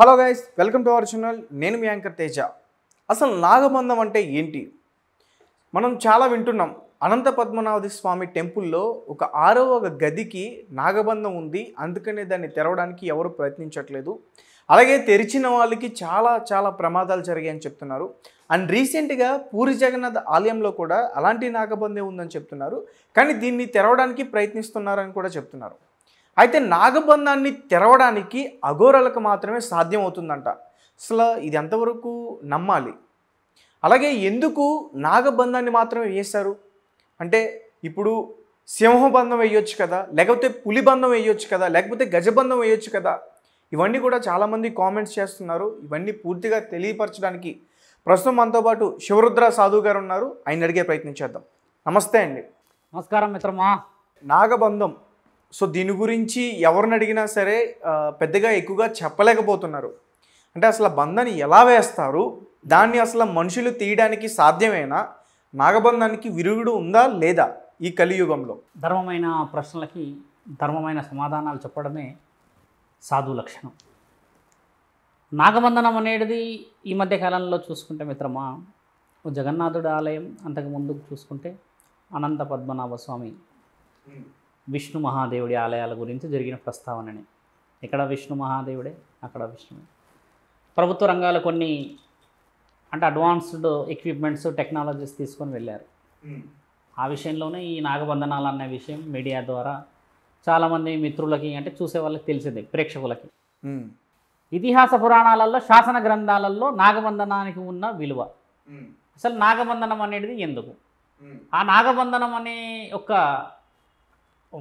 Hello guys, welcome to our channel. నేను మీ anchor Teja. అసలు నాగబంధం అంటే ఏంటి? మనం చాలా వింటున్నాం. అనంత పద్మనాభ స్వామి టెంపుల్లో ఒక 6వ గదికి నాగబంధం ఉంది, అందుకనే దాన్ని తెరవడానికి ఎవరు ప్రయత్నించట్లేదు. అలాగే తెరిచిన వాళ్ళకి చాలా ప్రమాదాలు జరిగాయని చెప్తున్నారు. అండ్ రీసెంట్గా పూరి జగన్నాథ్ ఆలయంలో కూడా అలాంటి నాగబంధం ఉందని చెప్తున్నారు. కానీ దీన్ని తెరవడానికి ప్రయత్నిస్తున్నారని కూడా చెప్తున్నారు. అయితే నాగబంధాన్ని తెరవడానికి అఘోరాలకు మాత్రమే సాధ్యం అవుతుందంట. అసలు ఇది ఎంతవరకు నమ్మాలి? అలాగే ఎందుకు నాగబంధాన్ని మాత్రమే వేశారు అంటే, ఇప్పుడు సింహబంధం వేయొచ్చు కదా, లేకపోతే పులిబంధం వేయొచ్చు కదా, లేకపోతే గజబంధం వేయొచ్చు కదా. ఇవన్నీ కూడా చాలామంది కామెంట్స్ చేస్తున్నారు. ఇవన్నీ పూర్తిగా తెలియపరచడానికి ప్రస్తుతం మనతో పాటు శివరుద్ర సాధువు గారు ఉన్నారు. ఆయన అడిగే ప్రయత్నం చేద్దాం. నమస్తే అండి. నమస్కారం మిత్రమా. నాగబంధం, సో దీని గురించి ఎవరిని అడిగినా సరే పెద్దగా ఎక్కువగా చెప్పలేకపోతున్నారు. అంటే అసలు బంధాన్ని ఎలా వేస్తారు, దాన్ని అసలు మనుషులు తీయడానికి సాధ్యమేనా, నాగబంధానికి విరుగుడు ఉందా లేదా ఈ కలియుగంలో? ధర్మమైన ప్రశ్నలకి ధర్మమైన సమాధానాలు చెప్పడమే సాధు లక్షణం. నాగబంధనం అనేది ఈ మధ్య కాలంలో చూసుకుంటే మిత్రమా, జగన్నాథుడి ఆలయం, అంతకు ముందుకు చూసుకుంటే అనంత పద్మనాభ స్వామి, విష్ణు మహాదేవుడి ఆలయాల గురించి జరిగిన ప్రస్తావననే. ఇక్కడ విష్ణు మహాదేవుడే, అక్కడ విష్ణువే. ప్రభుత్వ రంగాలు కొన్ని అంటే అడ్వాన్స్డ్ ఎక్విప్మెంట్స్, టెక్నాలజీస్ తీసుకొని వెళ్ళారు. ఆ విషయంలోనే ఈ నాగబంధనాలు అనే విషయం మీడియా ద్వారా చాలామంది మిత్రులకి, అంటే చూసే వాళ్ళకి తెలిసింది, ప్రేక్షకులకి. ఇతిహాస పురాణాలలో, శాసన గ్రంథాలలో నాగబంధనానికి ఉన్న విలువ, అసలు నాగబంధనం అనేది ఎందుకు, ఆ నాగబంధనం అనే ఒక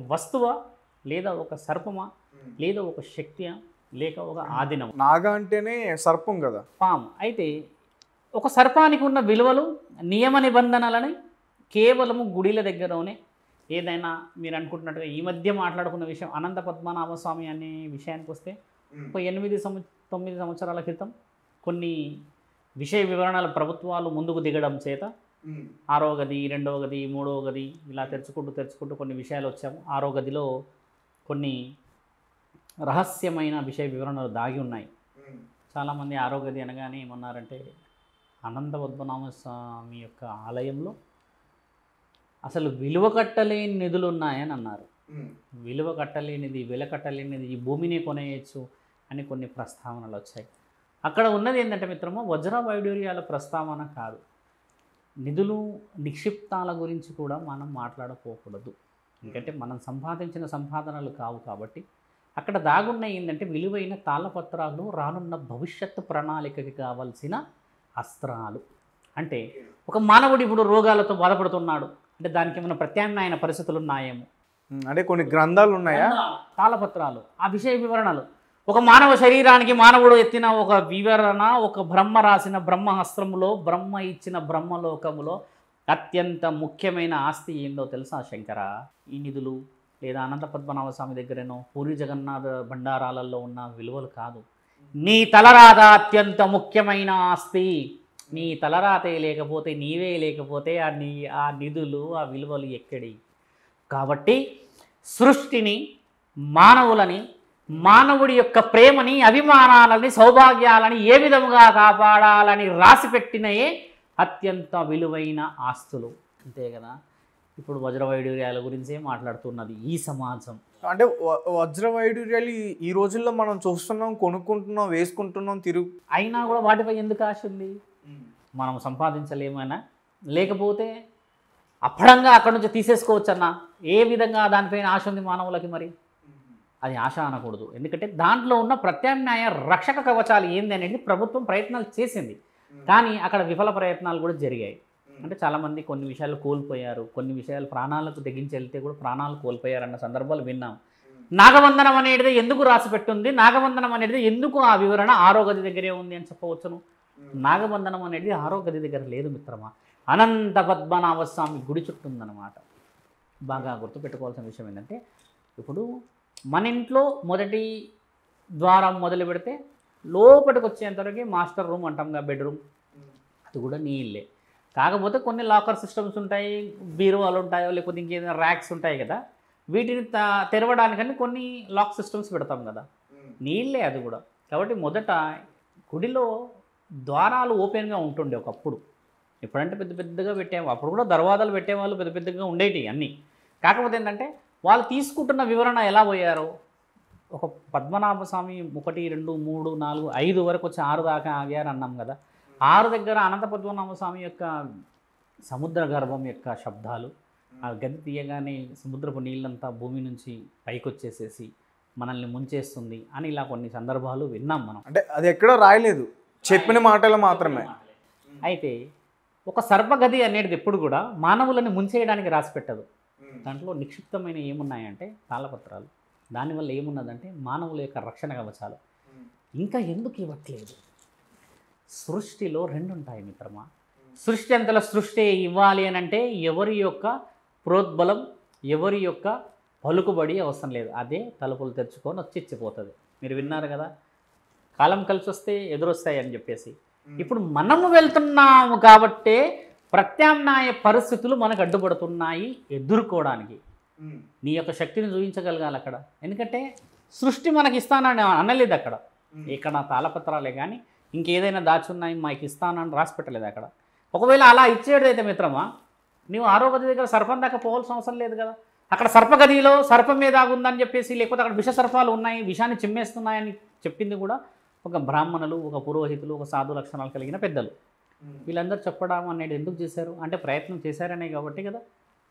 వస్తువా, లేదా ఒక సర్పమా, లేదా ఒక శక్తియా, లేక ఒక ఆదినం? నాగ అంటేనే సర్పం కదా, పాము. అయితే ఒక సర్పానికి ఉన్న విలువలు, నియమ నిబంధనలని కేవలము గుడిల దగ్గరనే, ఏదైనా మీరు అనుకుంటున్నట్టుగా ఈ మధ్య మాట్లాడుకున్న విషయం అనంత పద్మనాభ స్వామి అనే విషయానికి వస్తే, ఒక 8-9 సంవత్సరాల క్రితం కొన్ని విషయ వివరణలు ప్రభుత్వాలు ముందుకు దిగడం చేత 6వ గది, 2వ గది, 3వ గది ఇలా తెరుచుకుంటూ కొన్ని విషయాలు వచ్చాము. 6వ గదిలో కొన్ని రహస్యమైన విషయ వివరణలు దాగి ఉన్నాయి. చాలామంది 6వ గది అనగానే ఏమన్నారంటే, అనంత పద్మనాభ స్వామి యొక్క ఆలయంలో అసలు విలువ కట్టలేని నిధులు ఉన్నాయని అన్నారు. విలువ కట్టలేనిది, వెలకట్టలేనిది, ఈ భూమిని కొనేయచ్చు అని కొన్ని ప్రస్తావనలు వచ్చాయి. అక్కడ ఉన్నది ఏంటంటే మిత్రమో, వజ్ర వైడూర్యాల ప్రస్తావన కాదు, నిధులు నిక్షిప్తాల గురించి కూడా మనం మాట్లాడకపోకూడదు. ఎందుకంటే మనం సంపాదించిన సంపాదనలు కావు కాబట్టి. అక్కడ దాగున్న ఏంటంటే విలువైన తాళపత్రాలు, రానున్న భవిష్యత్తు ప్రణాళికకి కావాల్సిన అస్త్రాలు. అంటే ఒక మానవుడు ఇప్పుడు రోగాలతో బాధపడుతున్నాడు అంటే దానికి ఏమైనా ప్రత్యామ్నాయ పరిస్థితులు ఉన్నాయేమో, అంటే కొన్ని గ్రంథాలు ఉన్నాయా, తాళపత్రాలు, ఆ విషయ వివరణలు. ఒక మానవ శరీరానికి మానవుడు ఎత్తిన ఒక వివరణ, ఒక బ్రహ్మ రాసిన బ్రహ్మహస్త్రములో, బ్రహ్మ ఇచ్చిన బ్రహ్మలోకములో అత్యంత ముఖ్యమైన ఆస్తి ఏందో తెలుసా శంకర? ఈ నిధులు లేదా అనంత పద్మనాభ స్వామి దగ్గరేనో పూరి జగన్నాథ భండారాలలో ఉన్న విలువలు కాదు. నీ తలరాత అత్యంత ముఖ్యమైన ఆస్తి. నీ తలరాతే లేకపోతే, నీవే లేకపోతే ఆ నిధులు, ఆ విలువలు ఎక్కడి? కాబట్టి సృష్టిని, మానవులని, మానవుడి యొక్క ప్రేమని, అభిమానాలని, సౌభాగ్యాలని ఏ విధముగా కాపాడాలని రాసిపెట్టినయే అత్యంత విలువైన ఆస్తులు. అంతే కదా. ఇప్పుడు వజ్ర వైడూర్యాల గురించే మాట్లాడుతున్నది ఈ సమాజం. అంటే వజ్ర వైడూర్యాలు ఈ రోజుల్లో మనం చూస్తున్నాం, కొనుక్కుంటున్నాం, వేసుకుంటున్నాం, అయినా కూడా వాటిపై ఎందుకు ఆశ ఉంది? మనం సంపాదించలేమైనా, లేకపోతే అప్పడంగా అక్కడి నుంచి తీసేసుకోవచ్చన్నా, ఏ విధంగా దానిపైన ఆశ ఉంది మానవులకి? మరి అది ఆశ అనకూడదు. ఎందుకంటే దాంట్లో ఉన్న ప్రత్యామ్నాయ రక్షక కవచాలు ఏంది అనేది ప్రభుత్వం ప్రయత్నాలు చేసింది. కానీ అక్కడ విఫల ప్రయత్నాలు కూడా జరిగాయి. అంటే చాలామంది కొన్ని విషయాలు కోల్పోయారు, కొన్ని విషయాలు ప్రాణాలకు తెగించి వెళ్తే కూడా ప్రాణాలు కోల్పోయారన్న సందర్భాలు విన్నాం. నాగబంధనం అనేది ఎందుకు రాసిపెట్టుంది, నాగబంధనం అనేది ఎందుకు ఆ వివరణ 6వ గది దగ్గరే ఉంది అని చెప్పవచ్చును. నాగబంధనం అనేది 6వ గది దగ్గర లేదు మిత్రమా, అనంత పద్మనాభ స్వామి గుడి చుట్టూ ఉందన్నమాట. బాగా గుర్తుపెట్టుకోవాల్సిన విషయం ఏంటంటే, ఇప్పుడు మన ఇంట్లో మొదటి ద్వారం మొదలు పెడితే లోపలికి వచ్చేంతవరకు మాస్టర్ రూమ్ అంటాంగా, బెడ్రూమ్, అది కూడా నీ ఇల్లే. కాకపోతే కొన్ని లాకర్ సిస్టమ్స్ ఉంటాయి, బీరువాలు ఉంటాయో, లేకపోతే ఇంకేదైనా ర్యాక్స్ ఉంటాయి కదా, వీటిని తెరవడానికని కొన్ని లాక్ సిస్టమ్స్ పెడతాం కదా, నీ ఇల్లే అది కూడా. కాబట్టి మొదట గుడిలో ద్వారాలు ఓపెన్గా ఉంటుండే ఒకప్పుడు. ఎప్పుడంటే పెద్ద పెద్దగా పెట్టేవాళ్ళు, అప్పుడు కూడా దర్వాజాలు పెట్టేవాళ్ళు, పెద్ద పెద్దగా ఉండేవి అన్నీ. కాకపోతే ఏంటంటే వాళ్ళు తీసుకుంటున్న వివరణ ఎలా పోయారో, ఒక పద్మనాభ స్వామి 1 2 3 4 5 వరకు వచ్చి 6 దాకా ఆగారు అన్నాం కదా. 6 దగ్గర అనంత పద్మనాభ స్వామి యొక్క సముద్ర గర్భం యొక్క శబ్దాలు, ఆ గది తీయగానే సముద్రపు నీళ్ళంతా భూమి నుంచి పైకి వచ్చేసేసి మనల్ని ముంచేస్తుంది అని ఇలా కొన్ని సందర్భాలు విన్నాం మనం. అంటే అది ఎక్కడో రాయలేదు, చెప్పిన మాటలు మాత్రమే. అయితే ఒక సర్పగది అనేది ఎప్పుడు కూడా మానవులను ముంచేయడానికి రాసి పెట్టదు. దాంట్లో నిక్షిప్తమైన ఏమున్నాయంటే తాళపత్రాలు. దానివల్ల ఏమున్నదంటే మానవుల యొక్క రక్షణ కవచాలు. ఇంకా ఎందుకు ఇవ్వట్లేదు? సృష్టిలో 2 ఉంటాయి మిత్రమా. సృష్టి అంతలో సృష్టి ఇవ్వాలి అని అంటే ఎవరి యొక్క ప్రోద్బలం, ఎవరి యొక్క పలుకుబడి అవసరం లేదు. అదే తలుపులు తెరుచుకొని వచ్చి ఇచ్చిపోతుంది. మీరు విన్నారు కదా, కాలం కలిసి వస్తే ఎదురొస్తాయి అని చెప్పేసి. ఇప్పుడు మనము వెళ్తున్నాము కాబట్టే ప్రత్యామ్నాయ పరిస్థితులు మనకు అడ్డుపడుతున్నాయి ఎదుర్కోవడానికి. నీ యొక్క శక్తిని చూపించగలగాలి అక్కడ. ఎందుకంటే సృష్టి మనకి ఇస్తానని అనలేదు అక్కడ. ఇక్కడ తాళపత్రాలే కానీ ఇంకేదైనా దాచున్నాయి మాకు ఇస్తానని రాసి పెట్టలేదు అక్కడ. ఒకవేళ అలా ఇచ్చేదైతే మిత్రమా, నీవు 6వ గది దగ్గర సర్పం దాకా పోవాల్సిన అవసరం లేదు కదా. అక్కడ సర్పగదిలో సర్పం మీద ఆగుందని చెప్పేసి, లేకపోతే అక్కడ విష సర్పాలు ఉన్నాయి, విషాన్ని చిమ్మేస్తున్నాయని చెప్పింది కూడా ఒక బ్రాహ్మణులు, ఒక పురోహితులు, ఒక సాధు లక్షణాలు కలిగిన పెద్దలు. వీళ్ళందరూ చెప్పడం అనేది ఎందుకు చేశారు అంటే ప్రయత్నం చేశారనే కాబట్టి కదా.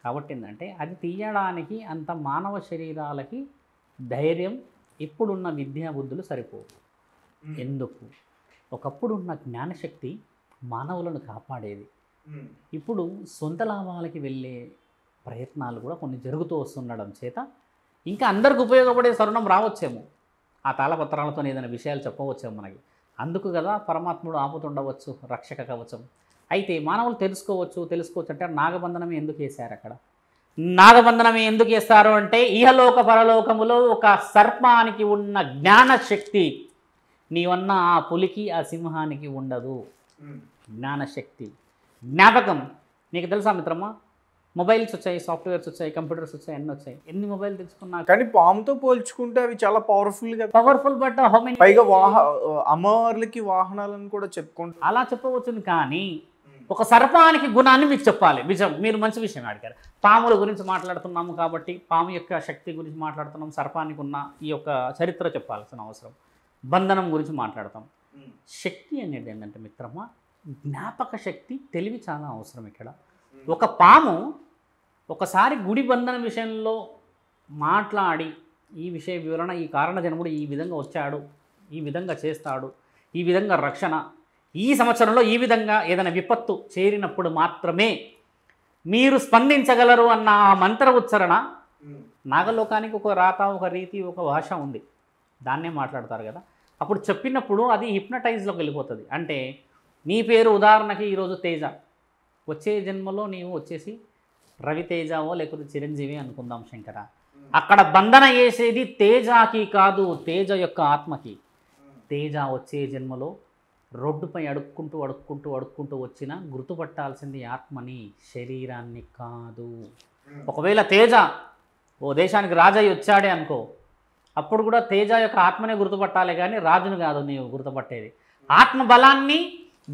కాబట్టి ఏంటంటే అది తీయడానికి అంత మానవ శరీరాలకి ధైర్యం ఇప్పుడున్న విద్యా బుద్ధులు సరిపోవు. ఎందుకు? ఒకప్పుడు ఉన్న జ్ఞానశక్తి మానవులను కాపాడేది. ఇప్పుడు సొంత లాభాలకి వెళ్ళే ప్రయత్నాలు కూడా కొన్ని జరుగుతూ వస్తుండడం చేత ఇంకా అందరికి ఉపయోగపడే తరుణం రావచ్చేమో. ఆ తాళపత్రాలతో ఏదైనా విషయాలు చెప్పవచ్చేమో మనకి. అందుకు కదా పరమాత్ముడు ఆపుతుండవచ్చు రక్షక కవచం. అయితే మానవులు తెలుసుకోవచ్చు అంటే నాగబంధనమే ఎందుకు వేశారు అక్కడ? నాగబంధనమే ఎందుకు వేస్తారు అంటే ఇహలోక పరలోకములో ఒక సర్పానికి ఉన్న జ్ఞానశక్తి నీవన్న ఆ పులికి, ఆ సింహానికి ఉండదు. జ్ఞానశక్తి, జ్ఞాపకం. నీకు తెలుసా మిత్రమా, మొబైల్స్ వచ్చాయి, సాఫ్ట్వేర్స్ వచ్చాయి, కంప్యూటర్స్ వచ్చాయి, అన్నీ వచ్చాయి. ఎన్ని మొబైల్ తెచ్చుకున్నా కానీ పాముతో పోల్చుకుంటే అవి చాలా పవర్ఫుల్ కదా. Powerful, but how many? పైగా అమ్మవార్లకి వాహనాలను కూడా చెప్పుకుంటారు. అలా చెప్పవచ్చును. కానీ ఒక సర్పానికి గుణాన్ని మీకు చెప్పాలి. మీరు మంచి విషయం అడిగారు. పాముల గురించి మాట్లాడుతున్నాము కాబట్టి పాము యొక్క శక్తి గురించి మాట్లాడుతున్నాం. సర్పానికి ఉన్న ఈ యొక్క చరిత్ర చెప్పాల్సిన అవసరం. బంధనం గురించి మాట్లాడతాం. శక్తి అనేది ఏంటంటే మిత్రమా, జ్ఞాపక శక్తి, తెలివి చాలా అవసరం ఇక్కడ. ఒక పాము ఒకసారి గుడి బంధన విషయంలో మాట్లాడి ఈ విషయ వివరణ, ఈ కారణ జన్ముడు ఈ విధంగా వచ్చాడు, ఈ విధంగా చేస్తాడు, ఈ విధంగా రక్షణ, ఈ సంవత్సరంలో ఈ విధంగా ఏదైనా విపత్తు చేరినప్పుడు మాత్రమే మీరు స్పందించగలరు అన్న ఆ మంత్ర ఉచ్చారణ. నాగలోకానికి ఒక రాత, ఒక రీతి, ఒక భాష ఉంది. దాన్నే మాట్లాడతారు కదా. అప్పుడు చెప్పినప్పుడు అది హిప్నటైజ్లోకి వెళ్ళిపోతుంది. అంటే నీ పేరు ఉదాహరణకి ఈరోజు తేజ, వచ్చే జన్మలో నీవు వచ్చేసి రవితేజవో లేకపోతే చిరంజీవి అనుకుందాం శంకర. అక్కడ బంధన చేసేది తేజకి కాదు, తేజ యొక్క ఆత్మకి. తేజ వచ్చే జన్మలో రోడ్డుపై అడుక్కుంటూ వచ్చినా గుర్తుపట్టాల్సింది ఆత్మని, శరీరాన్ని కాదు. ఒకవేళ తేజ ఓ దేశానికి రాజయ్య వచ్చాడే అనుకో, అప్పుడు కూడా తేజ యొక్క ఆత్మనే గుర్తుపట్టాలి కానీ రాజును కాదు నీవు గుర్తుపట్టేది. ఆత్మ బలాన్ని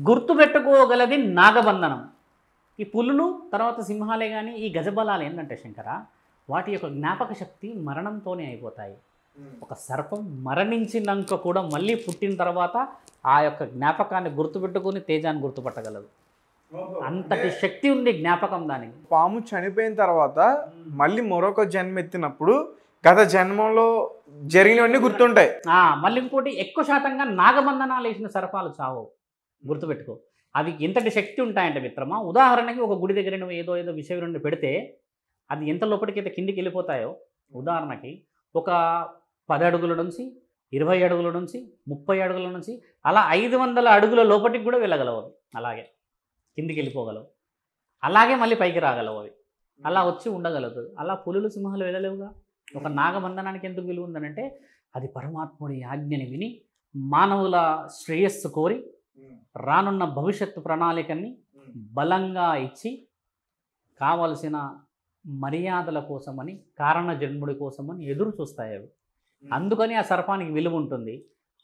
గుర్తుపెట్టుకోగలది నాగబంధనం. ఈ పులులు తర్వాత సింహాలే కానీ ఈ గజబలాలు ఏంటంటే శంకర, వాటి యొక్క జ్ఞాపక శక్తి మరణంతోనే అయిపోతాయి. ఒక సర్పం మరణించినాక కూడా మళ్ళీ పుట్టిన తర్వాత ఆ యొక్క జ్ఞాపకాన్ని గుర్తుపెట్టుకుని తేజాన్ని గుర్తుపట్టగలదు. అంతటి శక్తి ఉంది జ్ఞాపకం దానికి. పాము చనిపోయిన తర్వాత మళ్ళీ మరొక జన్మ ఎత్తినప్పుడు గత జన్మలో జరిగినవన్నీ గుర్తుంటాయి. మళ్ళీ ఇంకోటి, ఎక్కువ శాతంగా నాగబంధనాలు వేసిన సర్పాలు చావు. గుర్తుపెట్టుకో, అవి ఎంతటి శక్తి ఉంటాయంటే మిత్రమా, ఉదాహరణకి ఒక గుడి దగ్గర నువ్వు ఏదో విషయం నుండి పెడితే అది ఎంత లోపలికైతే కిందికి వెళ్ళిపోతాయో, ఉదాహరణకి ఒక 10 అడుగుల నుంచి 20 అడుగుల నుంచి 30 అడుగుల నుంచి అలా 500 అడుగుల లోపలికి కూడా వెళ్ళగలవు అవి. అలాగే కిందికి వెళ్ళిపోగలవు, అలాగే మళ్ళీ పైకి రాగలవు అవి. అలా వచ్చి ఉండగలదు. అలా పులులు సింహాలు వెళ్ళలేవుగా. ఒక నాగబంధనానికి ఎందుకు విలువ ఉందనంటే అది పరమాత్ముడి ఆజ్ఞని విని మానవుల శ్రేయస్సు కోరి రానున్న భవిష్యత్తు ప్రణాళికని బలంగా ఇచ్చి కావలసిన మర్యాదల కోసమని, కారణ జన్ముడి కోసమని ఎదురు చూస్తాయి అవి. అందుకని ఆ సర్పానికి విలువ ఉంటుంది.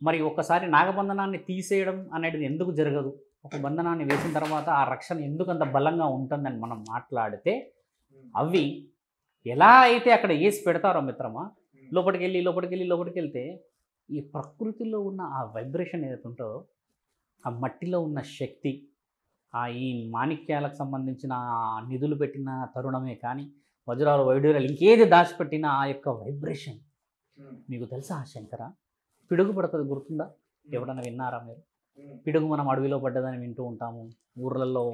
మరి ఒక్కసారి నాగబంధనాన్ని తీసేయడం అనేది ఎందుకు జరగదు? ఒక బంధనాన్ని వేసిన తర్వాత ఆ రక్షణ ఎందుకు అంత బలంగా ఉంటుందని మనం మాట్లాడితే, అవి ఎలా అయితే అక్కడ వేసి పెడతారో మిత్రమా, లోపలికి వెళ్తే ఈ ప్రకృతిలో ఉన్న ఆ వైబ్రేషన్ ఏదైతే ఉంటుందో, ఆ మట్టిలో ఉన్న శక్తి, ఈ మాణిక్యాలకు సంబంధించిన నిధులు పెట్టిన తరుణమే కానీ, వజ్రాలు వైడూర్యాలు ఇంకేది దాచిపెట్టిన ఆ యొక్క వైబ్రేషన్ మీకు తెలుసా శంకర? పిడుగు పడుతుంది, గుర్తుందా? ఎవడన్నా విన్నారా మీరు? పిడుగు మనం అడవిలో పడ్డదని వింటూ ఉంటాము, ఊర్లలో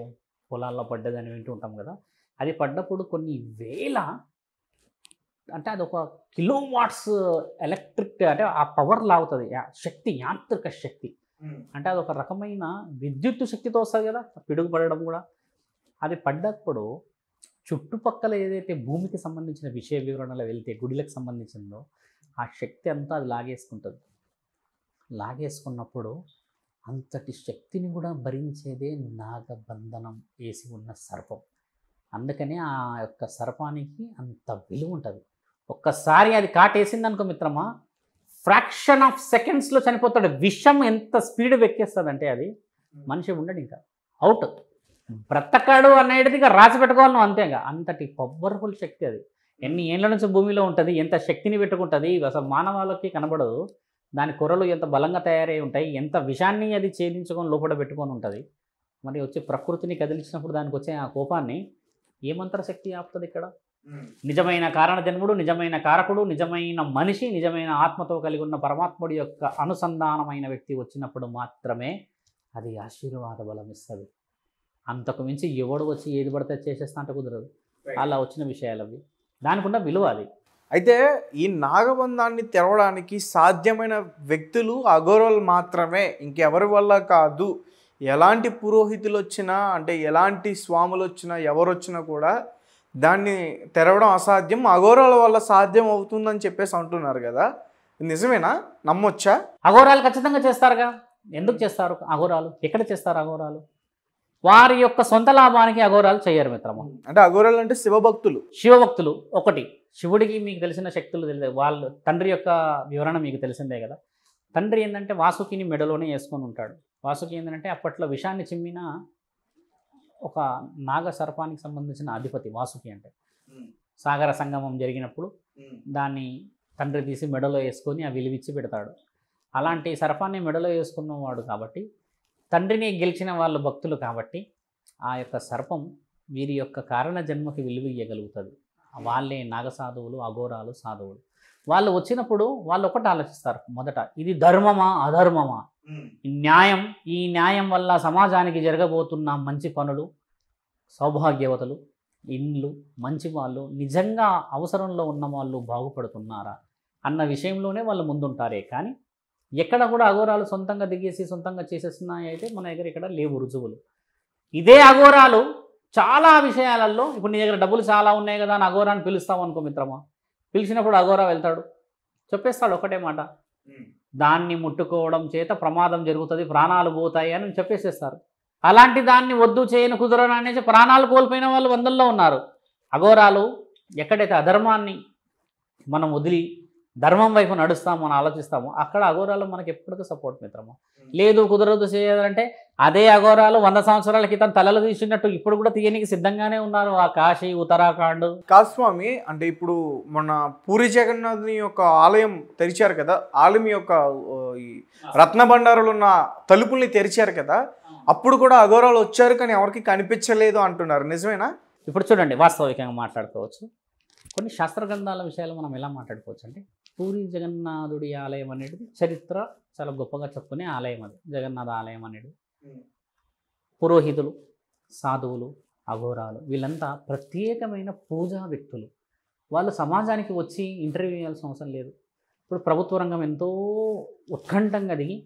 పొలాల్లో పడ్డదని వింటూ ఉంటాం కదా. అది పడ్డప్పుడు కొన్ని వేల, అంటే అది ఒక కిలో వాట్స్ ఎలక్ట్రిక్, అంటే ఆ పవర్ లాగుతుంది, శక్తి, యాంత్రిక శక్తి. అంటే అది ఒక రకమైన విద్యుత్ శక్తితో వస్తుంది కదా పిడుగు పడడం కూడా. అది పడ్డప్పుడు చుట్టుపక్కల ఏదైతే భూమికి సంబంధించిన విషయ వివరణలు వెళ్తే గుడిలకు సంబంధించిందో ఆ శక్తి అంతా అది లాగేసుకుంటుంది. లాగేసుకున్నప్పుడు అంతటి శక్తిని కూడా భరించేదే నాగబంధనం వేసి ఉన్న సర్పం. అందుకనే ఆ యొక్క సర్పానికి అంత విలువ ఉంటుంది. ఒక్కసారి అది కాటేసింది అనుకో మిత్రమా, ఫ్రాక్షన్ ఆఫ్ సెకండ్స్లో చనిపోతాడు. విషం ఎంత స్పీడ్ వెక్కేస్తుందంటే అది మనిషి ఉండడు, ఇంకా అవుట్, బ్రతకాడు అనేది ఇక రాసి పెట్టుకోవాలి నువ్వు, అంతేగా. అంతటి పవర్ఫుల్ శక్తి అది. ఎన్ని ఏళ్ళ నుంచి భూమిలో ఉంటుంది, ఎంత శక్తిని పెట్టుకుంటుంది, అసలు మానవాళికి కనబడదు. దాని కొరలు ఎంత బలంగా తయారై ఉంటాయి, ఎంత విషాన్ని అది ఛేదించుకొని లోపల పెట్టుకొని ఉంటుంది. మరి వచ్చి ప్రకృతిని కదిలించినప్పుడు దానికి వచ్చే ఆ కోపాన్ని ఏమంతర శక్తి ఆపుతుంది ఇక్కడ? నిజమైన కారణ జన్ముడు, నిజమైన కారకుడు, నిజమైన మనిషి, నిజమైన ఆత్మతో కలిగి ఉన్న పరమాత్ముడి యొక్క అనుసంధానమైన వ్యక్తి వచ్చినప్పుడు మాత్రమే అది ఆశీర్వాద బలం ఇస్తుంది. అంతకు మించి ఎవడు వచ్చి ఏది పడితే చేసేస్తా అంటే కుదరదు. అలా వచ్చిన విషయాలు అవి, దానికి ఉన్న విలువ అది. అయితే ఈ నాగబంధాన్ని తెరవడానికి సాధ్యమైన వ్యక్తులు అఘోరాలు మాత్రమే, ఇంకెవరి వల్ల కాదు. ఎలాంటి పురోహితులు వచ్చినా, అంటే ఎలాంటి స్వాములు వచ్చినా, ఎవరు వచ్చినా కూడా దాన్ని తెరవడం అసాధ్యం, అఘోరాల వల్ల సాధ్యం అవుతుందని చెప్పేసి అంటున్నారు కదా, నిజమేనా? నమ్మొచ్చా? అఘోరాలు ఖచ్చితంగా చేస్తారుగా. ఎందుకు చేస్తారు అఘోరాలు? ఎక్కడ చేస్తారు అఘోరాలు? వారి యొక్క సొంత లాభానికి అఘోరాలు చేయరు మిత్రము. అంటే అఘోరాలు అంటే శివభక్తులు. శివభక్తులు ఒకటి, శివుడికి మీకు తెలిసిన శక్తులు తెలియదు. వాళ్ళు తండ్రి యొక్క వివరణ మీకు తెలిసిందే కదా. తండ్రి ఏంటంటే వాసుకిని మెడలోనే వేసుకొని ఉంటాడు. వాసుకి ఏంటంటే అప్పట్లో విషాన్ని చిమ్మిన ఒక నాగ సర్పానికి సంబంధించిన అధిపతి వాసుకి. అంటే సాగర సంగమం జరిగినప్పుడు దాన్ని తండ్రి తీసి మెడలో వేసుకొని ఆ విలువిచ్చి పెడతాడు. అలాంటి సర్పాన్ని మెడలో వేసుకున్నవాడు కాబట్టి, తండ్రిని గెలిచిన వాళ్ళు భక్తులు కాబట్టి, ఆ యొక్క సర్పం వీరి యొక్క కారణ జన్మకి విలువ ఇయ్యగలుగుతుంది. వాళ్ళే నాగసాధువులు, అఘోరాలు, సాధువులు. వాళ్ళు వచ్చినప్పుడు వాళ్ళు ఒకటి ఆలోచిస్తారు మొదట, ఇది ధర్మమా అధర్మమా, న్యాయం, ఈ న్యాయం వల్ల సమాజానికి జరగబోతున్న మంచి పనులు, సౌభాగ్యవతలు, ఇండ్లు, మంచి వాళ్ళు, నిజంగా అవసరంలో ఉన్న వాళ్ళు బాగుపడుతున్నారా అన్న విషయంలోనే వాళ్ళు ముందుంటారే. కానీ ఎక్కడ కూడా అఘోరాలు సొంతంగా దిగేసి సొంతంగా చేసేస్తున్నాయి అయితే మన దగ్గర ఇక్కడ లేవు రుజువులు. ఇదే అఘోరాలు చాలా విషయాలలో, ఇప్పుడు నీ దగ్గర డబ్బులు చాలా ఉన్నాయి కదా అని అఘోరాన్ని పిలుస్తావు అనుకో మిత్రమా, పిలిచినప్పుడు అఘోరా వెళ్తాడు, చెప్పేస్తాడు ఒకటే మాట, దాన్ని ముట్టుకోవడం చేత ప్రమాదం జరుగుతుంది, ప్రాణాలు పోతాయి అని చెప్పేసేస్తారు. అలాంటి దాన్ని వద్దు, చేయను, కుదరను అనేసి ప్రాణాలు కోల్పోయిన వాళ్ళు వందల్లో ఉన్నారు. అఘోరాలు ఎక్కడైతే అధర్మాన్ని మనం వదిలి ధర్మం వైపు నడుస్తాము అని ఆలోచిస్తాము, అక్కడ అఘోరాలు మనకి ఎప్పటికీ సపోర్ట్ మిత్రము. లేదు కుదరదు చేయాలంటే అదే అఘోరాలు 100 సంవత్సరాల క్రితం తలలు తీసినట్టు ఇప్పుడు కూడా తీయనికి సిద్ధంగానే ఉన్నారు. ఆ కాశీ, ఉత్తరాఖండ్. కాదు స్వామి, అంటే ఇప్పుడు మన పూరి జగన్నాథుని యొక్క ఆలయం తెరిచారు కదా, ఆలయం యొక్క ఈ రత్న భండారులు ఉన్న తలుపుల్ని తెరిచారు కదా, అప్పుడు కూడా అఘోరాలు వచ్చారు కానీ ఎవరికి కనిపించలేదు అంటున్నారు, నిజమేనా? ఇప్పుడు చూడండి, వాస్తవికంగా మాట్లాడుకోవచ్చు. కొన్ని శాస్త్ర గ్రంథాల విషయాలు మనం ఎలా మాట్లాడుకోవచ్చు అంటే, పూరి జగన్నాథుడి ఆలయం అనేది చరిత్ర చాలా గొప్పగా చెప్పుకునే ఆలయం. అది జగన్నాథ ఆలయం అనేది పురోహితులు, సాధువులు, అఘోరాలు వీళ్ళంతా ప్రత్యేకమైన పూజా వ్యక్తులు. వాళ్ళు సమాజానికి వచ్చి ఇంటర్వ్యూ చేయాల్సిన అవసరం లేదు. ఇప్పుడు ప్రభుత్వ రంగం ఎంతో ఉత్కంఠంగా దిగి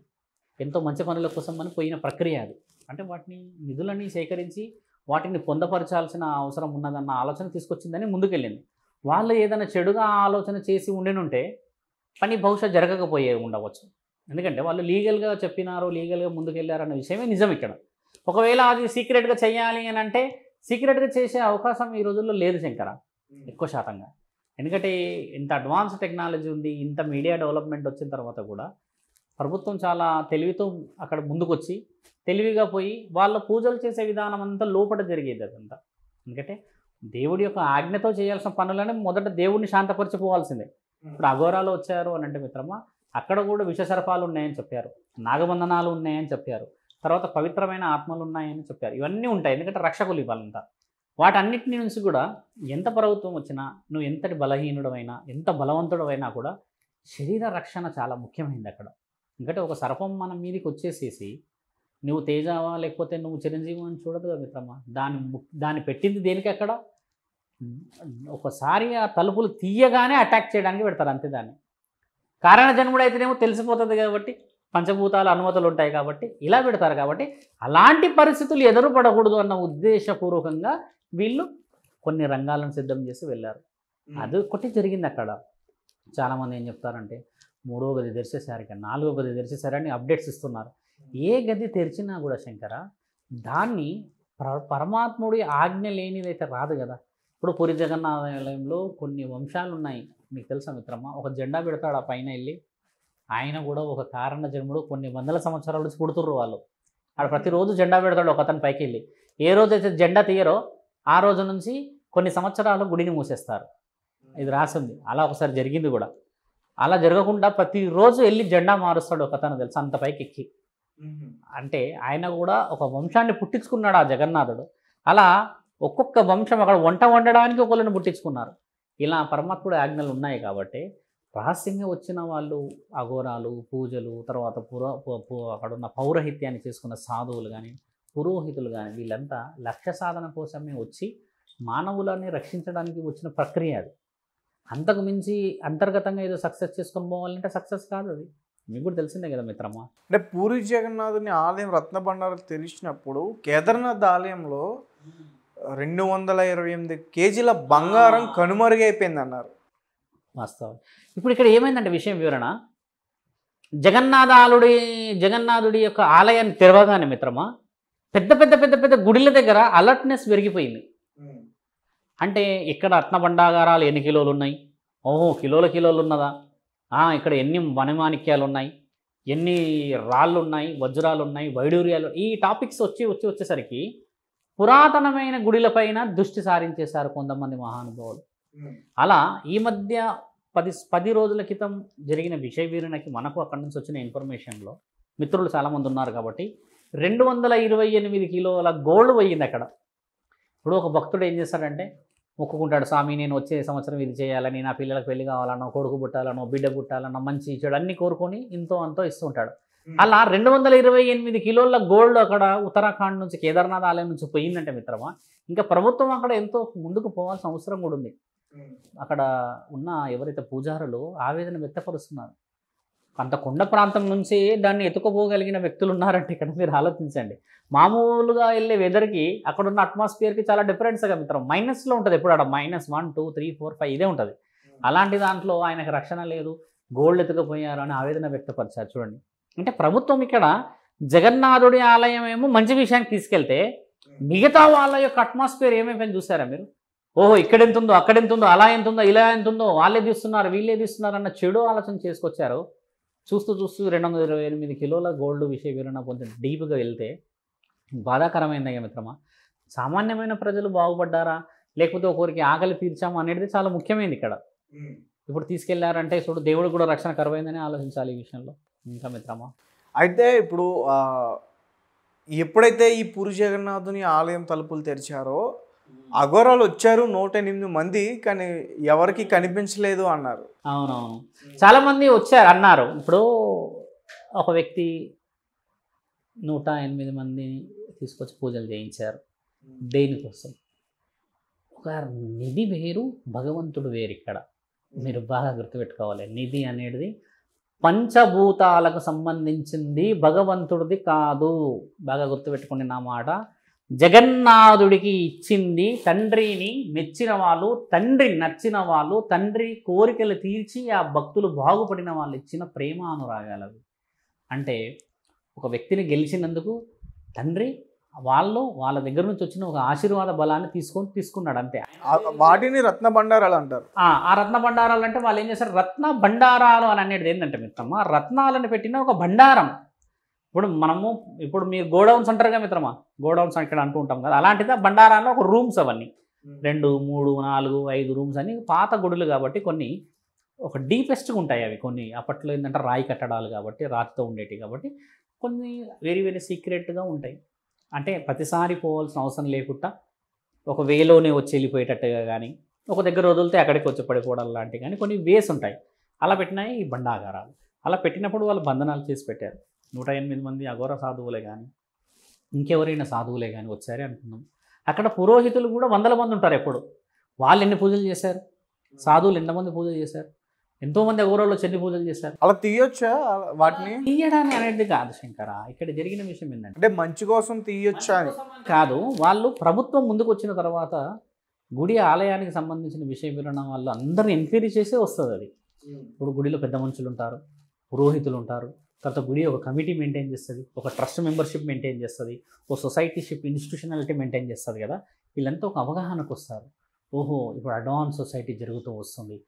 ఎంతో మంచి పనుల కోసం అని పోయిన ప్రక్రియ అది. అంటే వాటిని నిధులన్నీ సేకరించి వాటిని పొందపరచాల్సిన అవసరం ఉన్నదన్న ఆలోచన తీసుకొచ్చిందని ముందుకెళ్ళింది. వాళ్ళు ఏదైనా చెడుగా ఆలోచన చేసి ఉండినుంటే పని బహుశా జరగకపోయే ఉండవచ్చు. ఎందుకంటే వాళ్ళు లీగల్గా చెప్పినారు, లీగల్గా ముందుకెళ్ళారు అన్న విషయమే నిజం ఇక్కడ. ఒకవేళ అది సీక్రెట్గా చేయాలి అని అంటే సీక్రెట్గా చేసే అవకాశం ఈ రోజుల్లో లేదు శంకర, ఎక్కువ శాతంగా. ఎందుకంటే ఇంత అడ్వాన్స్ టెక్నాలజీ ఉంది, ఇంత మీడియా డెవలప్మెంట్ వచ్చిన తర్వాత కూడా ప్రభుత్వం చాలా తెలివితో అక్కడ ముందుకొచ్చి తెలివిగా పోయి వాళ్ళ పూజలు చేసే విధానం అంతా లోపల జరిగేది అదంతా. ఎందుకంటే దేవుడి యొక్క ఆజ్ఞతో చేయాల్సిన పనులని మొదట దేవుడిని శాంతపరిచిపోవాల్సిందే. ఇప్పుడు అఘోరాలు వచ్చారు అని అంటే మిత్రమా, అక్కడ కూడా విషసర్పాలు ఉన్నాయని చెప్పారు, నాగబంధనాలు ఉన్నాయని చెప్పారు, తర్వాత పవిత్రమైన ఆత్మలు ఉన్నాయని చెప్పారు. ఇవన్నీ ఉంటాయి, ఎందుకంటే రక్షకులు ఇవ్వాలంతా. వాటన్నిటిని నుంచి కూడా ఎంత ప్రభుత్వం వచ్చినా, నువ్వు ఎంతటి బలహీనుడమైనా ఎంత బలవంతుడమైనా కూడా శరీర రక్షణ చాలా ముఖ్యమైనది అక్కడ. ఎందుకంటే ఒక సర్పం మన మీదకి వచ్చేసేసి నువ్వు తేజావా లేకపోతే నువ్వు చిరంజీవి అని చూడదు కదా మిత్రమా. దాన్ని పెట్టింది దేనికి అక్కడ? ఒకసారి ఆ తలుపులు తీయగానే అటాక్ చేయడానికి పెడతారు అంతే. దాన్ని కారణ జన్ముడు అయితేనేమో తెలిసిపోతుంది కాబట్టి, పంచభూతాల అనుమతులు ఉంటాయి కాబట్టి ఇలా పెడతారు. కాబట్టి అలాంటి పరిస్థితులు ఎదురుపడకూడదు అన్న ఉద్దేశపూర్వకంగా వీళ్ళు కొన్ని రంగాలను సిద్ధం చేసి వెళ్ళారు. అది ఒకటి జరిగింది అక్కడ. చాలామంది ఏం చెప్తారంటే 3వ గది తెరిచేసారు, ఇక 4వ గది తెరిచేసారని అప్డేట్స్ ఇస్తున్నారు. ఏ గది తెరిచినా కూడా శంకర, దాన్ని పరమాత్ముడి ఆజ్ఞ లేనిదైతే రాదు కదా. ఇప్పుడు పూరి జగన్నాథాలయంలో కొన్ని వంశాలు ఉన్నాయి, మీకు తెలుసా మిత్రమా. ఒక జెండా పెడతాడు ఆ పైన వెళ్ళి, ఆయన కూడా ఒక కారణ జన్ముడు, కొన్ని వందల సంవత్సరాల నుంచి పుడుతుర్రు వాళ్ళు. ఆడ ప్రతిరోజు జెండా పెడతాడు ఒక అతని పైకి వెళ్ళి. ఏ రోజైతే జెండా తీయరో ఆ రోజు నుంచి కొన్ని సంవత్సరాలు గుడిని మూసేస్తారు. ఇది రాసింది, అలా ఒకసారి జరిగింది కూడా. అలా జరగకుండా ప్రతిరోజు వెళ్ళి జెండా మారుస్తాడు ఒక అతను, తెలుసు, అంత పైకి ఎక్కి. అంటే ఆయన కూడా ఒక వంశాన్ని పుట్టించుకున్నాడు ఆ జగన్నాథుడు. అలా ఒక్కొక్క వంశం అక్కడ వంట వండడానికి ఒకళ్ళని పుట్టించుకున్నారు. ఇలా పరమాత్ముడి ఆజ్ఞలు ఉన్నాయి కాబట్టి రహస్యంగా వచ్చిన వాళ్ళు అఘోరాలు, పూజలు, తర్వాత అక్కడ ఉన్న పౌరహిత్యాన్ని చేసుకున్న సాధువులు కానీ పురోహితులు కానీ వీళ్ళంతా లక్ష్య సాధన కోసమే వచ్చి మానవులని రక్షించడానికి వచ్చిన ప్రక్రియ అది. అంతకు మించి అంతర్గతంగా ఏదో సక్సెస్ చేసుకొని పోవాలంటే సక్సెస్ కాదు అది. మీకు కూడా తెలిసిందే కదా మిత్రమా. అంటే పూరి జగన్నాథుని ఆలయం రత్నభండారం తెరిచినప్పుడు కేదార్నాథ్ ఆలయంలో 228 కేజీల బంగారం కనుమరుగైపోయింది అన్నారు. వాస్తవం. ఇప్పుడు ఇక్కడ ఏమైందంటే విషయం వివరణ, జగన్నాథుడి యొక్క ఆలయాన్ని తెరవగానే మిత్రమా పెద్ద పెద్ద పెద్ద పెద్ద గుడిల దగ్గర అలర్ట్నెస్ పెరిగిపోయింది. అంటే ఇక్కడ రత్నభండాగారాలు ఎన్ని కిలోలు ఉన్నాయి, ఓహో కిలోలు ఉన్నదా, ఇక్కడ ఎన్ని వనమాణిక్యాలు ఉన్నాయి, ఎన్ని రాళ్ళు ఉన్నాయి, వజ్రాలు ఉన్నాయి, వైడూర్యాలు, ఈ టాపిక్స్ వచ్చేసరికి పురాతనమైన గుడిలపైన దృష్టి సారించేశారు కొంతమంది మహానుభావులు. అలా ఈ మధ్య 10 రోజుల క్రితం జరిగిన విషయ వీరునికి మనకు అక్కడి నుంచి వచ్చిన ఇన్ఫర్మేషన్లో మిత్రులు చాలామంది ఉన్నారు కాబట్టి 228 కిలోల గోల్డ్ పోయింది అక్కడ. ఇప్పుడు ఒక భక్తుడు ఏం చేస్తాడంటే మొక్కుకుంటాడు, స్వామి నేను వచ్చే సంవత్సరం ఇది చేయాలని, నా పిల్లలకు పెళ్లి కావాలనో, కొడుకు పుట్టాలనో, బిడ్డ పుట్టాలనో, మంచి చెడు అన్నీ కోరుకొని ఇంతో అంతో ఇస్తూ ఉంటాడు. అలా 228 కిలోల గోల్డ్ అక్కడ ఉత్తరాఖండ్ నుంచి కేదార్నాథ్ ఆలయం నుంచి పోయిందంటే మిత్రమా, ఇంకా ప్రభుత్వం అక్కడ ఎంతో ముందుకు పోవాల్సిన అవసరం కూడా ఉంది. అక్కడ ఉన్న ఎవరైతే పూజారులు ఆవేదన వ్యక్తపరుస్తున్నారు. అంత కొండ ప్రాంతం నుంచి దాన్ని ఎత్తుకుపోగలిగిన వ్యక్తులు ఉన్నారంటే ఇక్కడ మీరు ఆలోచించండి. మామూలుగా వెళ్ళే వెదర్కి అక్కడున్న అట్మాస్ఫియర్కి చాలా డిఫరెన్స్గా మిత్రం మైనస్లో ఉంటుంది. ఎప్పుడు అక్కడ -1, 2, 3, 4, 5 ఇదే ఉంటుంది. అలాంటి దాంట్లో ఆయనకు రక్షణ లేదు, గోల్డ్ ఎత్తుకుపోయారు అని ఆవేదన వ్యక్తపరిచారు. చూడండి, అంటే ప్రభుత్వం ఇక్కడ జగన్నాథుడి ఆలయం ఏమో మంచి విషయానికి తీసుకెళ్తే మిగతా వాళ్ళ యొక్క అట్మాస్ఫియర్ ఏమైపోయింది చూసారా మీరు? ఓహో ఇక్కడ ఎంత ఉందో, అక్కడ ఎంత ఉందో, అలా ఎంత ఉందో, ఇలా ఎంత ఉందో, వాళ్ళే తీస్తున్నారు, వీళ్ళే తీస్తున్నారు అన్న చెడు ఆలోచన చేసుకొచ్చారు. చూస్తూ 228 కిలోల గోల్డ్ విషయ వివరణ కొంచెం డీప్గా వెళ్తే బాధాకరమైంది మిత్రమా. సామాన్యమైన ప్రజలు బాగుపడ్డారా లేకపోతే ఒకరికి ఆకలి తీర్చామా అనేది చాలా ముఖ్యమైనది ఇక్కడ. ఇప్పుడు తీసుకెళ్లారంటే చూడు దేవుడు కూడా రక్షణ కరువైందని ఆలోచించాలి ఈ విషయంలో. ఇంకా మిత్రమా, అయితే ఇప్పుడు ఎప్పుడైతే ఈ పూరి జగన్నాథుని ఆలయం తలుపులు తెరిచారో అఘోరాలు వచ్చారు 108 మంది, కానీ ఎవరికి కనిపించలేదు అన్నారు. అవునవును, చాలామంది వచ్చారు అన్నారు. ఇప్పుడు ఒక వ్యక్తి 108 మందిని తీసుకొచ్చి పూజలు చేయించారు. దేనికోసం? ఒక నిధి వేరు, భగవంతుడు వేరు. ఇక్కడ మీరు బాగా గుర్తుపెట్టుకోవాలి, నిధి అనేది పంచభూతాలకు సంబంధించింది, భగవంతుడిది కాదు. బాగా గుర్తుపెట్టుకోండి నా మాట. జగన్నాథుడికి ఇచ్చింది తండ్రిని మెచ్చిన వాళ్ళు, తండ్రి నచ్చిన వాళ్ళు, తండ్రి కోరికలు తీర్చి ఆ భక్తులు బాగుపడిన వాళ్ళు ఇచ్చిన ప్రేమానురాగాలు. అంటే ఒక వ్యక్తిని గెలిచినందుకు తండ్రి వాళ్ళ దగ్గర నుంచి వచ్చిన ఒక ఆశీర్వాద బలాన్ని తీసుకున్నాడు అంతే. వాటిని రత్న బండారాలు అంటారు. ఆ రత్న బండారాలు అంటే వాళ్ళు ఏం చేస్తారు, రత్న బండారాలు అని అనేది ఏంటంటే మిత్రమా, రత్నాలను పెట్టిన ఒక బండారం. ఇప్పుడు మీరు గోడౌన్స్ అంటారుగా మిత్రమా, గోడౌన్స్ ఇక్కడ అంటూ ఉంటాం కదా, అలాంటిది బండారాల్లో ఒక రూమ్స్ అవన్నీ 2, 3, 4, 5 రూమ్స్ అని పాత గుడులు కాబట్టి కొన్ని ఒక డీపెస్ట్గా ఉంటాయి అవి. కొన్ని అప్పట్లో ఏంటంటే రాయి కట్టడాలు కాబట్టి, రాతితో ఉండేవి కాబట్టి కొన్ని వెరీ వెరీ సీక్రెట్గా ఉంటాయి. అంటే ప్రతిసారి పోవాల్సిన అవసరం లేకుండా ఒక వేలోనే వచ్చి వెళ్ళిపోయేటట్టుగా కానీ, ఒక దగ్గర వదిలితే అక్కడికి వచ్చి పడిపోవడం లాంటివి కానీ కొన్ని వేస్ ఉంటాయి. అలా పెట్టినాయి ఈ బండాగారాలు. అలా పెట్టినప్పుడు వాళ్ళు బంధనాలు చేసి పెట్టారు. 108 మంది అఘోర సాధువులే కానీ ఇంకెవరైనా సాధువులే కానీ వచ్చారే అనుకున్నాం. అక్కడ పురోహితులు కూడా 100 మంది ఉంటారు. ఎప్పుడు వాళ్ళు ఎన్ని పూజలు చేశారు, సాధువులు ఎంతమంది పూజలు చేశారు, ఎంతోమంది అఘోరాలు ఎన్ని పూజలు చేశారు. అలా తీయొచ్చా వాటిని? తీయడానికి అనేది కాదు శంకర, ఇక్కడ జరిగిన విషయం ఏంటంటే అంటే మంచి కోసం తీయొచ్చా అని కాదు. వాళ్ళు ప్రభుత్వం ముందుకు వచ్చిన తర్వాత గుడి ఆలయానికి సంబంధించిన విషయం వినడం వల్ల అందరిని ఎంక్వైరీ చేసే వస్తుంది అది. ఇప్పుడు గుడిలో పెద్ద మనుషులు ఉంటారు, పురోహితులు ఉంటారు, తర్వాత గుడి ఒక కమిటీ మెయింటైన్ చేస్తుంది, ఒక ట్రస్ట్ మెంబర్షిప్ మెయింటైన్ చేస్తుంది, ఒక సొసైటీషిప్ ఇన్స్టిట్యూషనాలిటీ మెయింటైన్ చేస్తుంది కదా. వీళ్ళంతా ఒక అవగాహనకు వస్తారు. ఓహో ఇప్పుడు అడ్వాన్స్ సొసైటీ జరుగుతూ వస్తుంది,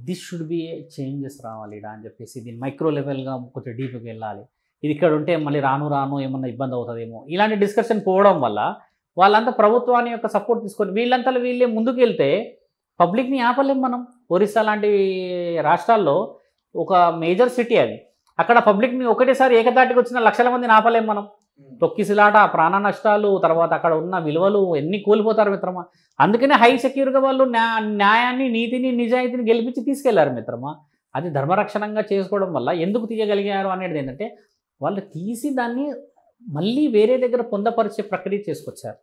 దిస్ షుడ్ బి చేంజెస్ రావాలి ఇడా అని చెప్పేసి, దీన్ని మైక్రో లెవెల్గా కొంచెం డీప్గా వెళ్ళాలి, ఇది ఇక్కడ ఉంటే మళ్ళీ రాను ఏమన్నా ఇబ్బంది అవుతుందేమో, ఇలాంటి డిస్కషన్ పోవడం వల్ల వాళ్ళంతా ప్రభుత్వాన్ని యొక్క సపోర్ట్ తీసుకొని వీళ్ళంతా వీళ్ళే ముందుకు వెళ్తే పబ్లిక్ని ఆపలేం మనం. ఒరిస్సా లాంటి రాష్ట్రాల్లో ఒక మేజర్ సిటీ అది, అక్కడ పబ్లిక్ని ఒకటేసారి ఏకదాటికి వచ్చిన లక్షల మందిని ఆపలేం మనం. తొక్కిసిలాట, ప్రాణ నష్టాలు, తర్వాత అక్కడ ఉన్న విలువలు ఎన్ని కోల్పోతారు మిత్రమా. అందుకనే హై సెక్యూర్గా వాళ్ళు న్యాయాన్ని, నీతిని, నిజాయితీని గెలిపించి తీసుకెళ్లారు మిత్రమా. అది ధర్మరక్షణంగా చేసుకోవడం వల్ల ఎందుకు తీయగలిగారు అనేది ఏంటంటే వాళ్ళు తీసి దాన్ని మళ్ళీ వేరే దగ్గర పొందపరిచే ప్రక్రియ చేసుకొచ్చారు.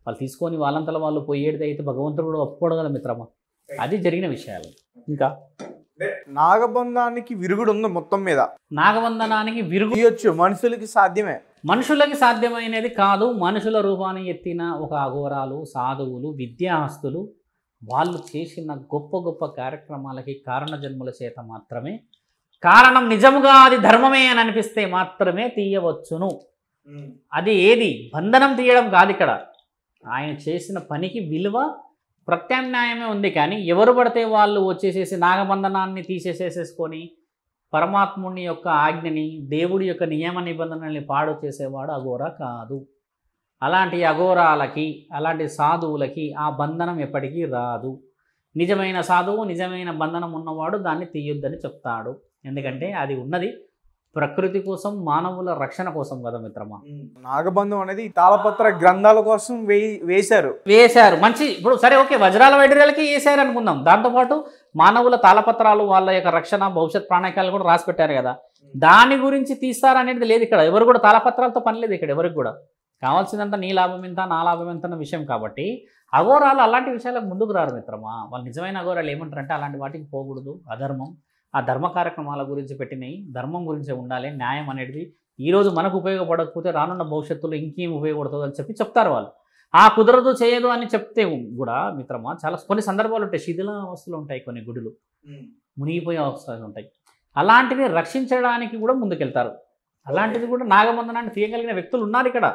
వాళ్ళు తీసుకొని వాళ్ళంతలో వాళ్ళు పోయేది అయితే భగవంతుడు కూడా ఒప్పుకోవడం కదా మిత్రమా. అది జరిగిన విషయాలు. ఇంకా నాగబంధానికి విరుగుడు ఉంది మొత్తం మీద. నాగబంధనానికి విరుగు తీయొచ్చు, మనుషులకి సాధ్యమే. మనుషులకి సాధ్యమైనది కాదు. మనుషుల రూపాన్ని ఎత్తిన ఒక అఘోరాలు, సాధువులు, విద్యాహస్తులు వాళ్ళు చేసిన గొప్ప గొప్ప కార్యక్రమాలకి కారణ జన్ముల చేత మాత్రమే, కారణం నిజముగా అది ధర్మమే అని అనిపిస్తే మాత్రమే తీయవచ్చును. అది ఏది బంధనం తీయడం కాదు. ఇక్కడ ఆయన చేసిన పనికి విలువ ప్రత్యామ్నాయమే ఉంది. కానీ ఎవరు పడితే వాళ్ళు వచ్చేసేసి నాగబంధనాన్ని తీసేసేసుకొని పరమాత్ముని యొక్క ఆజ్ఞని, దేవుడి యొక్క నియమ నిబంధనల్ని పాడు చేసేవాడు అఘోర కాదు. అలాంటి అఘోరాలకి, అలాంటి సాధువులకి ఆ బంధనం ఎప్పటికీ రాదు. నిజమైన సాధువు, నిజమైన బంధనం ఉన్నవాడు దాన్ని తీయొద్దని చెప్తాడు. ఎందుకంటే అది ఉన్నది ప్రకృతి కోసం, మానవుల రక్షణ కోసం కదా మిత్రమా. నాగబంధం అనేది తాళపత్ర గ్రంథాల కోసం వేశారు. మంచి, ఇప్పుడు సరే ఓకే, వజ్రాల వైడర్యాలకి వేసారు అనుకుందాం. దాంతోపాటు మానవుల తాళపత్రాలు, వాళ్ళ యొక్క రక్షణ, భవిష్యత్ ప్రణాళికలు కూడా రాసి పెట్టారు కదా. దాని గురించి తీస్తారనేది లేదు ఇక్కడ. ఎవరు కూడా తాళపత్రాలతో పని లేదు ఇక్కడ ఎవరికి కూడా. కావాల్సినంత నీ లాభం ఎంత, నా లాభం ఎంత అన్న విషయం కాబట్టి అఘోరాలు అలాంటి విషయాలకు ముందుకు రారు మిత్రమా. వాళ్ళు నిజమైన అఘోరాలు ఏమంటారంటే అలాంటి వాటికి పోకూడదు, అధర్మం. ఆ ధర్మ కార్యక్రమాల గురించి పెట్టినవి, ధర్మం గురించి ఉండాలి. న్యాయం అనేది ఈరోజు మనకు ఉపయోగపడకపోతే రానున్న భవిష్యత్తులో ఇంకేం ఉపయోగపడుతుంది అని చెప్తారు వాళ్ళు. ఆ కుదరదు, చేయదు అని చెప్తే కూడా మిత్రమా చాలా కొన్ని సందర్భాలు ఉంటాయి. శిథిలావస్థలు ఉంటాయి, కొన్ని గుడులు మునిగిపోయే అవస్థలు ఉంటాయి. అలాంటివి రక్షించడానికి కూడా ముందుకెళ్తారు. అలాంటిది కూడా నాగబంధనాన్ని తీయగలిగిన వ్యక్తులు ఉన్నారు ఇక్కడ.